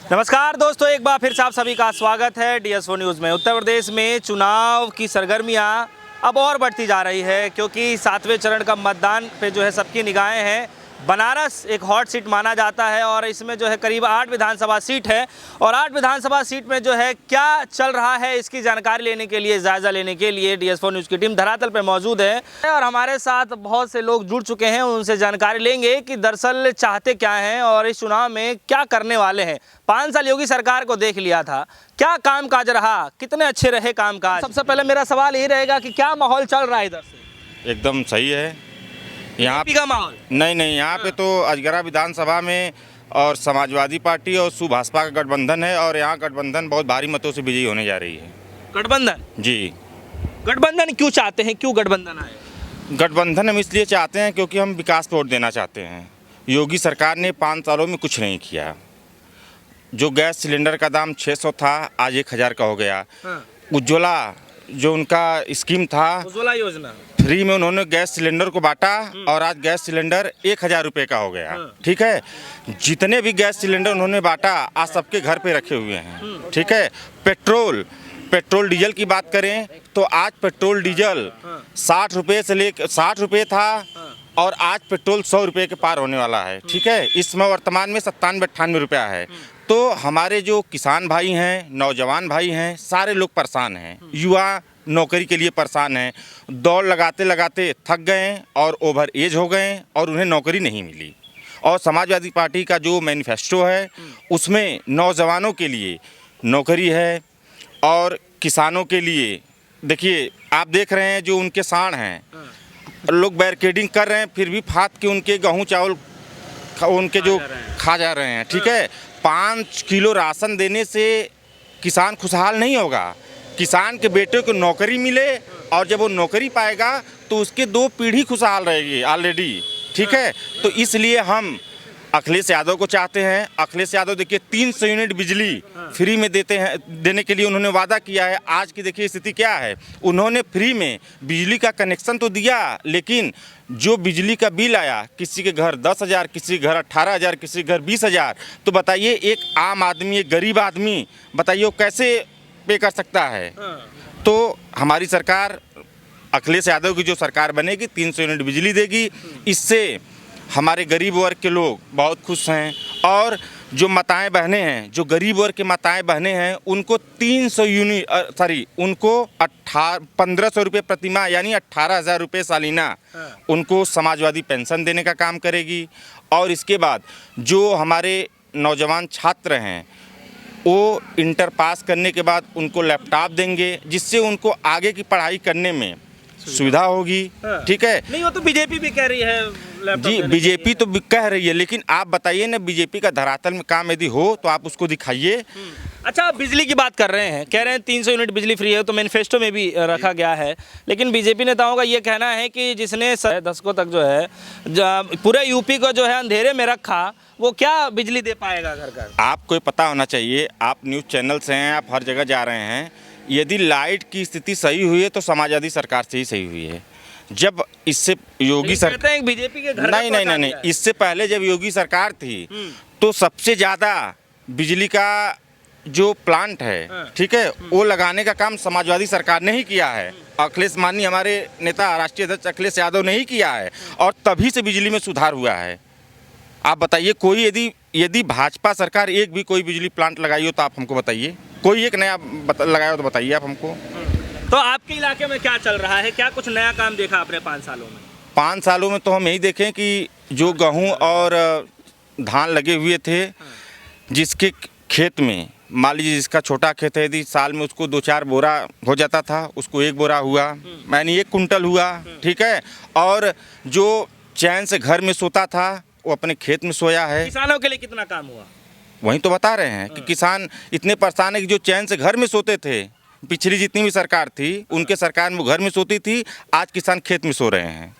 नमस्कार दोस्तों, एक बार फिर से आप सभी का स्वागत है DS4 न्यूज़ में। उत्तर प्रदेश में चुनाव की सरगर्मियां अब और बढ़ती जा रही है क्योंकि 7वें चरण का मतदान पे जो है सबकी निगाहें हैं। बनारस एक हॉट सीट माना जाता है और इसमें जो है करीब 8 विधानसभा सीट है और 8 विधानसभा सीट में जो है क्या चल रहा है इसकी जानकारी लेने के लिए, जायज़ा लेने के लिए DS4 न्यूज़ की टीम धरातल पर मौजूद है और हमारे साथ बहुत से लोग जुड़ चुके हैं। उनसे जानकारी लेंगे कि दरअसल चाहते क्या हैं और इस चुनाव में क्या करने वाले हैं। 5 साल योगी सरकार को देख लिया था, क्या कामकाज रहा, कितने अच्छे रहे कामकाज। सबसे पहले मेरा सवाल यही रहेगा कि क्या माहौल चल रहा है इधर से? एकदम सही है यहाँ का माहौल। नहीं, यहाँ पे तो अजगरा विधानसभा में और समाजवादी पार्टी और भाजपा का गठबंधन है और यहाँ गठबंधन बहुत भारी मतों से विजयी होने जा रही है। गठबंधन? जी। गठबंधन क्यों चाहते हैं, क्यों गठबंधन आए? गठबंधन हम इसलिए चाहते हैं क्योंकि हम विकास पे वोट देना चाहते हैं। योगी सरकार ने 5 सालों में कुछ नहीं किया। जो गैस सिलेंडर का दाम 600 था आज 1000 का हो गया। उज्ज्वला जो उनका स्कीम था, उज्ज्वला योजना, फ्री में उन्होंने गैस सिलेंडर को बांटा और आज गैस सिलेंडर 1000 रुपये का हो गया। ठीक है, जितने भी गैस सिलेंडर उन्होंने बांटा आज सबके घर पे रखे हुए हैं। ठीक है, पेट्रोल डीजल की बात करें तो आज पेट्रोल डीजल 60 रुपये से लेकर 60 रुपये था और आज पेट्रोल 100 रुपये के पार होने वाला है। ठीक है, इसमें वर्तमान में 97-98 रुपया है। तो हमारे जो किसान भाई हैं, नौजवान भाई हैं, सारे लोग परेशान हैं। युवा नौकरी के लिए परेशान हैं, दौड़ लगाते लगाते थक गए और ओवर एज हो गए और उन्हें नौकरी नहीं मिली। और समाजवादी पार्टी का जो मैनिफेस्टो है उसमें नौजवानों के लिए नौकरी है और किसानों के लिए, देखिए आप देख रहे हैं जो उनके सांड हैं, लोग बैरिकेडिंग कर रहे हैं फिर भी फाद के उनके गेहूँ चावल उनके जो खा जा रहे हैं। ठीक है, 5 किलो राशन देने से किसान खुशहाल नहीं होगा। किसान के बेटे को नौकरी मिले और जब वो नौकरी पाएगा तो उसके 2 पीढ़ी खुशहाल रहेगी ऑलरेडी। ठीक है, तो इसलिए हम अखिलेश यादव को चाहते हैं। अखिलेश यादव देखिए 300 यूनिट बिजली फ्री में देने के लिए उन्होंने वादा किया है। आज की देखिए स्थिति क्या है, उन्होंने फ्री में बिजली का कनेक्शन तो दिया लेकिन जो बिजली का बिल आया, किसी के घर 10,000, किसी के घर 18,000, किसी के घर 20,000। तो बताइए एक आम आदमी, एक गरीब आदमी बताइए वो कैसे पे कर सकता है। तो हमारी सरकार, अखिलेश यादव की जो सरकार बनेगी 300 यूनिट बिजली देगी। इससे हमारे गरीब वर्ग के लोग बहुत खुश हैं और जो माताएं बहनें हैं, जो गरीब वर्ग के माताएं बहनें हैं, उनको 300 यूनिट उनको 1500 रुपये प्रतिमाह यानी 18,000 रुपये सालीना उनको समाजवादी पेंशन देने का काम करेगी। और इसके बाद जो हमारे नौजवान छात्र हैं वो इंटर पास करने के बाद उनको लैपटॉप देंगे जिससे उनको आगे की पढ़ाई करने में सुविधा होगी। ठीक है, नहीं वो तो बीजेपी भी कह रही है जी, बीजेपी तो कह रही है लेकिन आप बताइए ना, बीजेपी का धरातल में काम यदि हो तो आप उसको दिखाइए। अच्छा, बिजली की बात कर रहे हैं, कह रहे हैं 300 यूनिट बिजली फ्री है, तो मैनिफेस्टो में भी रखा गया है। लेकिन बीजेपी नेताओं का ये कहना है कि जिसने दशकों तक जो है पूरे यूपी को जो है अंधेरे में रखा, वो क्या बिजली दे पाएगा घर घर। आपको पता होना चाहिए, आप न्यूज़ चैनल से हैं, आप हर जगह जा रहे हैं। यदि लाइट की स्थिति सही हुई है तो समाजवादी सरकार से ही सही हुई है। जब इससे योगी सरकार, बीजेपी के घर नहीं, इससे पहले जब योगी सरकार थी तो सबसे ज़्यादा बिजली का जो प्लांट है, ठीक है, वो लगाने का काम समाजवादी सरकार ने ही किया है। अखिलेश माननीय हमारे नेता राष्ट्रीय अध्यक्ष अखिलेश यादव ने ही किया है और तभी से बिजली में सुधार हुआ है। आप बताइए कोई यदि भाजपा सरकार एक भी कोई बिजली प्लांट लगाई हो तो आप हमको बताइए, कोई एक नया लगाया हो तो बताइए आप हमको। तो आपके इलाके में क्या चल रहा है, क्या कुछ नया काम देखा आपने 5 सालों में? 5 सालों में तो हम यही देखें कि जो गेहूँ और धान लगे हुए थे, जिसके खेत में मान लीजिए जिसका छोटा खेत है, यदि साल में उसको 2-4 बोरा हो जाता था, उसको 1 बोरा हुआ, यानी 1 कुंटल हुआ। ठीक है, और जो चैन से घर में सोता था वो अपने खेत में सोया है। किसानों के लिए कितना काम हुआ? वहीं तो बता रहे हैं कि किसान इतने परेशान है कि जो चैन से घर में सोते थे, पिछली जितनी भी सरकार थी उनके सरकार में घर में सोती थी, आज किसान खेत में सो रहे हैं।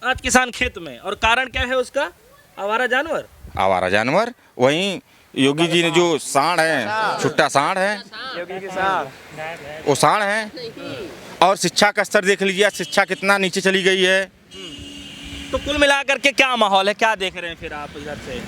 आज किसान खेत में, और कारण क्या है उसका? आवारा जानवर। वहीं योगी जी ने जो सांड है, छुट्टा सांड है, वो सांड है। और शिक्षा का स्तर देख लीजिए, शिक्षा कितना नीचे चली गई है। तो कुल मिलाकर के क्या माहौल है, क्या देख रहे हैं फिर आप इधर से?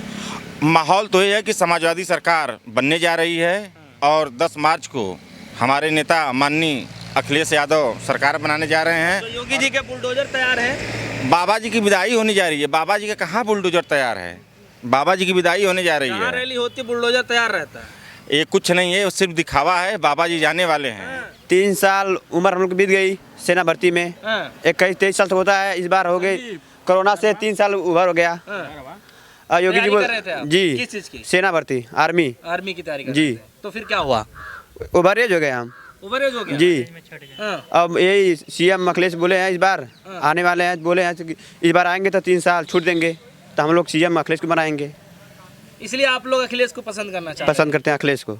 माहौल तो ये है कि समाजवादी सरकार बनने जा रही है और 10 मार्च को हमारे नेता माननीय अखिलेश यादव सरकार बनाने जा रहे हैं। तो योगी जी के बुलडोजर तैयार है। बाबा जी की विदाई होने जा रही है। बाबा जी का कहाँ बुलडोजर तैयार है? बाबा जी की विदाई होने जा रही जहाँ है। रैली होती बुलडोजर तैयार रहता है। ये कुछ नहीं है, सिर्फ दिखावा है। बाबा जी जाने वाले हैं। 3 साल उम्र हम लोग की बीत गई सेना भर्ती में। 21-23 साल तो होता है, इस बार हो गई कोरोना से 3 साल उभर हो गया। योगी जी तैयारी कर रहे थे आप? जी किस चीज की? सेना भर्ती आर्मी की तैयारी कर जी। रहे थे। तो फिर क्या हुआ? ओवरेज हो गए हम ओवरेज हो गया जी। हाँ। अब यही सीएम अखिलेश बोले हैं इस बार आने वाले हैं, बोले हैं कि इस बार आएंगे तो 3 साल छूट देंगे, तो हम लोग सीएम अखिलेश को बनाएंगे। इसलिए आप लोग अखिलेश को पसंद करना चाहते पसंद करते हैं अखिलेश को।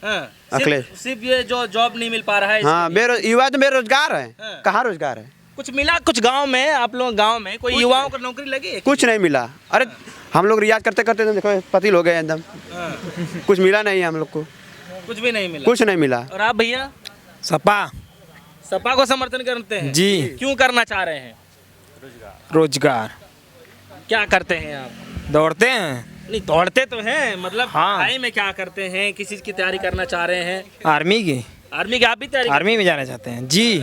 हैं? अखिलेश। सिर्फ ये जो जॉब नहीं मिल पा रहा है हाँ, युवा तो बेरोजगार है। हाँ। कहाँ रोजगार है? कुछ मिला कुछ गांव में? आप लोग गांव में कोई युवाओं को नौकरी लगी है? कुछ नहीं मिला। अरे हम लोग रियाज करते करते तो देखो पतिल हो गए एकदम। हाँ। कुछ मिला नहीं हम लोग को, कुछ भी नहीं मिला। कुछ नहीं मिला। और आप भैया सपा को समर्थन करते हैं जी। क्यों करना चाह रहे हैं? रोजगार। क्या करते हैं आप? दौड़ते हैं, नहीं दौड़ते तो हैं, मतलब हाँ। पढ़ाई में क्या करते हैं? किस चीज की तैयारी करना चाह रहे हैं? आर्मी की। आर्मी की आप भी तैयारी आर्मी में जाना चाहते हैं जी।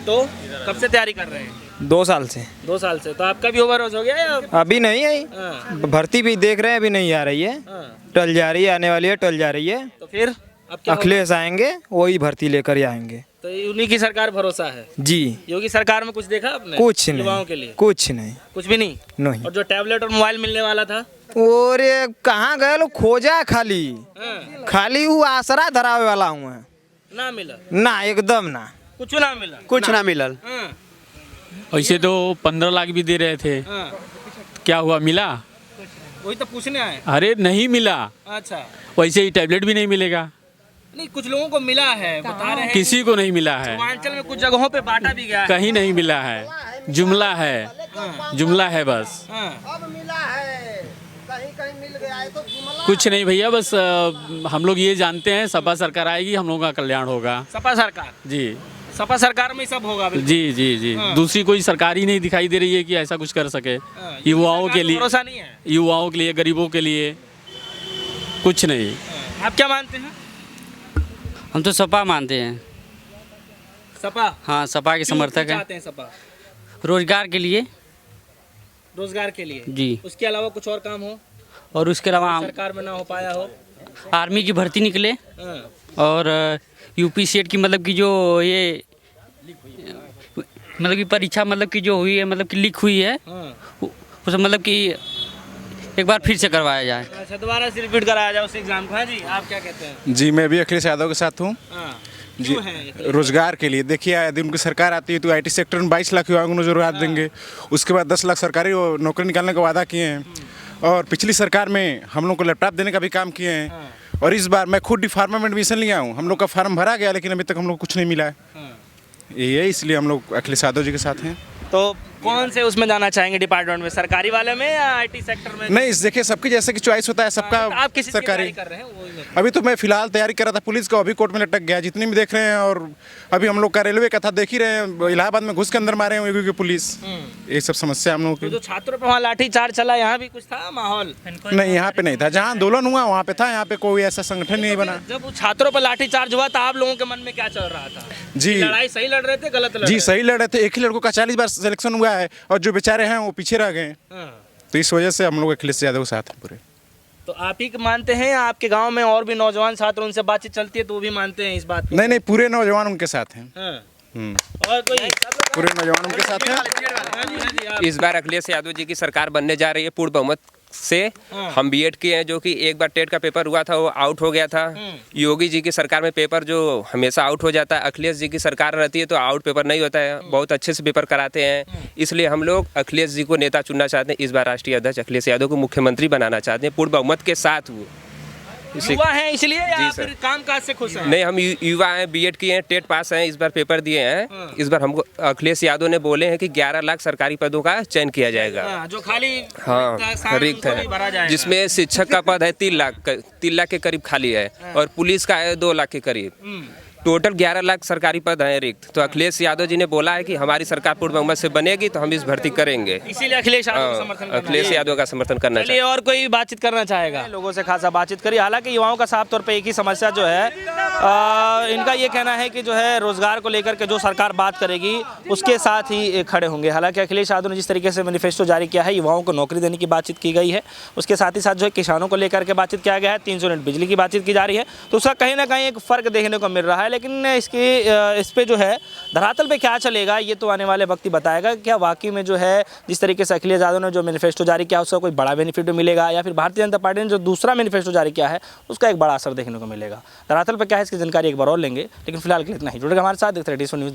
तो कब से तैयारी कर रहे हैं? 2 साल से। 2 साल से। तो आपका भी ओवरडोज हो गया या? अभी नहीं आई, हाँ। भर्ती भी देख रहे हैं, अभी नहीं आ रही है। हाँ। टल जा रही है, आने वाली है, टल जा रही है। तो फिर अब क्या होगा? अखिलेश आएंगे, वही भर्ती लेकर ही आएंगे तो उन्हीं की सरकार भरोसा है। जी। योगी सरकार में कुछ देखा आपने? कुछ युवाओं नहीं, के लिए कुछ नहीं, कुछ भी नहीं। नहीं। और जो टैबलेट और मोबाइल मिलने वाला था? और कहाँ गए लोग? खोजा है खाली, हाँ। खाली वो आसरा धरावे वाला हूँ। ना मिला? ना, एकदम ना, कुछ ना मिला। कुछ ना मिलल। हाँ। वैसे तो 15 लाख भी दे रहे थे, हाँ। क्या हुआ? मिला? वही तो पूछने आए। अरे नहीं मिला। अच्छा। वैसे ही टैबलेट भी नहीं मिलेगा, नहीं कुछ लोगों को मिला है, बता रहे हैं। किसी को नहीं मिला है, पूर्वांचल में कुछ जगहों पे बांटा भी गया है। कहीं नहीं मिला है, जुमला है, जुमला है बस। हाँ। कुछ नहीं भैया, बस हम लोग ये जानते हैं सपा सरकार आएगी, हम लोगों का कल्याण होगा। सपा सरकार? जी। सपा सरकार में ही सब होगा बिल्कुल। जी जी जी। हाँ। दूसरी कोई सरकार ही नहीं दिखाई दे रही है कि ऐसा कुछ कर सके। हाँ, युवाओं के लिए, भरोसा नहीं है। युवाओं के लिए, गरीबों के लिए कुछ नहीं। हाँ। आप क्या मानते हैं? हम तो सपा मानते हैं। सपा? हाँ, सपा के क्यों समर्थक हैं। चाहते हैं सपा? रोजगार के लिए रोजगार के लिए जी। उसके अलावा कुछ और काम हो, और उसके अलावा हम सरकार में ना हो पाया हो? आर्मी की भर्ती निकले हाँ। और यूपी सेट की मतलब कि जो ये मतलब कि परीक्षा मतलब कि जो हुई है, मतलब कि लीक हुई है, हाँ। उसे मतलब कि एक बार फिर से करवाया जाए। अच्छा, दोबारा से रिपीट कराया जाए उस एग्जाम को। हाँ जी, आप क्या कहते हैं? जी, मैं भी अखिलेश यादव के साथ हूँ। हाँ। जी, क्यों है? रोजगार के लिए। देखिए, यदि उनकी सरकार आती है तो आईटी सेक्टर में 22 लाख युवाओं को रोजगार देंगे। उसके बाद 10 लाख सरकारी नौकरी निकालने का वादा किए हैं। और पिछली सरकार में हम लोग को लैपटॉप देने का भी काम किए हैं। और इस बार मैं खुद डी फार्मा में एडमिशन लिया हूँ। हम लोग का फार्म भरा गया, लेकिन अभी तक हम लोग कुछ नहीं मिला है। यही है, इसलिए हम लोग अखिलेश यादव जी के साथ हैं। तो कौन से उसमें जाना चाहेंगे डिपार्टमेंट में, सरकारी वाले में या आईटी सेक्टर में? नहीं, देखिए सबकी जैसे कि चॉइस होता है सबका। आप किसी चीज़ की सरकारी तैयारी कर रहे हैं? वो ही मैं- अभी तो मैं फिलहाल तैयारी कर रहा था पुलिस का, अभी कोर्ट में लटक गया, जितनी भी देख रहे हैं। और अभी हम लोग का रेलवे का था, देख ही रहे हैं, इलाहाबाद में घुस के अंदर मारे हैं पुलिस। ये सब समस्या हम लोग तो की। जो छात्रों पे वहाँ लाठी चार्ज चला, यहाँ भी कुछ था माहौल? नहीं, यहाँ पे नहीं था। जहाँ आंदोलन हुआ वहाँ पे था, यहाँ पे कोई ऐसा संगठन नहीं बना। जब छात्रों पर लाठी चार्ज हुआ तो आप लोगों के मन में क्या चल रहा था? जी लड़ाई सही लड़ रहे थे, गलत लड़ जी, रहे सही लड़ रहे थे। एक ही लड़कों का 40 बार सिलेक्शन हुआ है और जो बेचारे हैं वो पीछे रह गए। थे? हाँ। तो इस वजह से हम लोग अखिलेश यादव के साथ हैं पूरे। तो आप ही मानते हैं या आपके गांव में और भी नौजवान छात्र उनसे बातचीत चलती है तो वो भी मानते हैं इस बात को? नहीं, पूरे नौजवान उनके साथ हैं। हाँ। हम्म। और कोई? पूरे नौजवान उनके साथ हैं। हाँ जी, हाँ जी, आप- इस बार अखिलेश यादव जी की सरकार बनने जा रही है पूर्ण बहुमत से। हाँ। हम बीएड किए हैं, जो कि एक बार टेट का पेपर हुआ था वो आउट हो गया था। योगी जी की सरकार में पेपर जो हमेशा आउट हो जाता है, अखिलेश जी की सरकार रहती है तो आउट पेपर नहीं होता है, बहुत अच्छे से पेपर कराते हैं। इसलिए हम लोग अखिलेश जी को नेता चुनना चाहते हैं। इस बार राष्ट्रीय अध्यक्ष अखिलेश यादव को मुख्यमंत्री बनाना चाहते हैं पूर्ण बहुमत के साथ। वो युवा हैं इसलिए या जी सर। फिर कामकाज से खुश हैं? नहीं, हम युवा हैं, बीएड किए हैं, टेट पास हैं, इस बार पेपर दिए हैं। इस बार हमको अखिलेश यादव ने बोले हैं कि 11 लाख सरकारी पदों का चयन किया जाएगा। हाँ, जो खाली हाँ, रिक्त है, जिसमें शिक्षक का पद है 3 लाख के करीब खाली है और पुलिस का है 2 लाख के करीब। टोटल 11 लाख सरकारी पद हैं रिक्त। तो अखिलेश यादव जी ने बोला है कि हमारी सरकार पूर्ण बहुमत से बनेगी तो हम इस भर्ती करेंगे। इसीलिए अखिलेश यादव का समर्थन करना अखिलेश चाहिए। यादव का समर्थन करना चलिए, चाहिए। और कोई बातचीत करना चाहेगा? लोगों से खासा बातचीत करी। हालांकि युवाओं का साफ तौर पे एक ही समस्या जो है, इनका ये कहना है कि जो है रोजगार को लेकर के जो सरकार बात करेगी उसके साथ ही खड़े होंगे। हालांकि अखिलेश यादव ने जिस तरीके से मैनिफेस्टो जारी किया है, युवाओं को नौकरी देने की बातचीत की गई है, उसके साथ ही साथ जो है किसानों को लेकर के बातचीत किया गया है, 300 यूनिट बिजली की बातचीत की जा रही है, तो उसका कहीं ना कहीं एक फ़र्क देखने को मिल रहा है। लेकिन इस पे जो है धरातल पे क्या चलेगा ये तो आने वाले वक्त ही बताएगा। क्या वाकई में जो है जिस तरीके से अखिलेश यादव ने जो मैनिफेस्टो जारी किया उसका कोई बड़ा बेनिफिट मिलेगा, या फिर भारतीय जनता पार्टी ने जो दूसरा मैनिफेस्टो जारी किया है उसका एक बड़ा असर देखने को मिलेगा। धरातल पर क्या है इसकी जानकारी एक बार और लेंगे, लेकिन फिलहाल के लिए इतना ही। जुड़ेगा हमारे साथ, देखते रहिए DSO न्यूज़।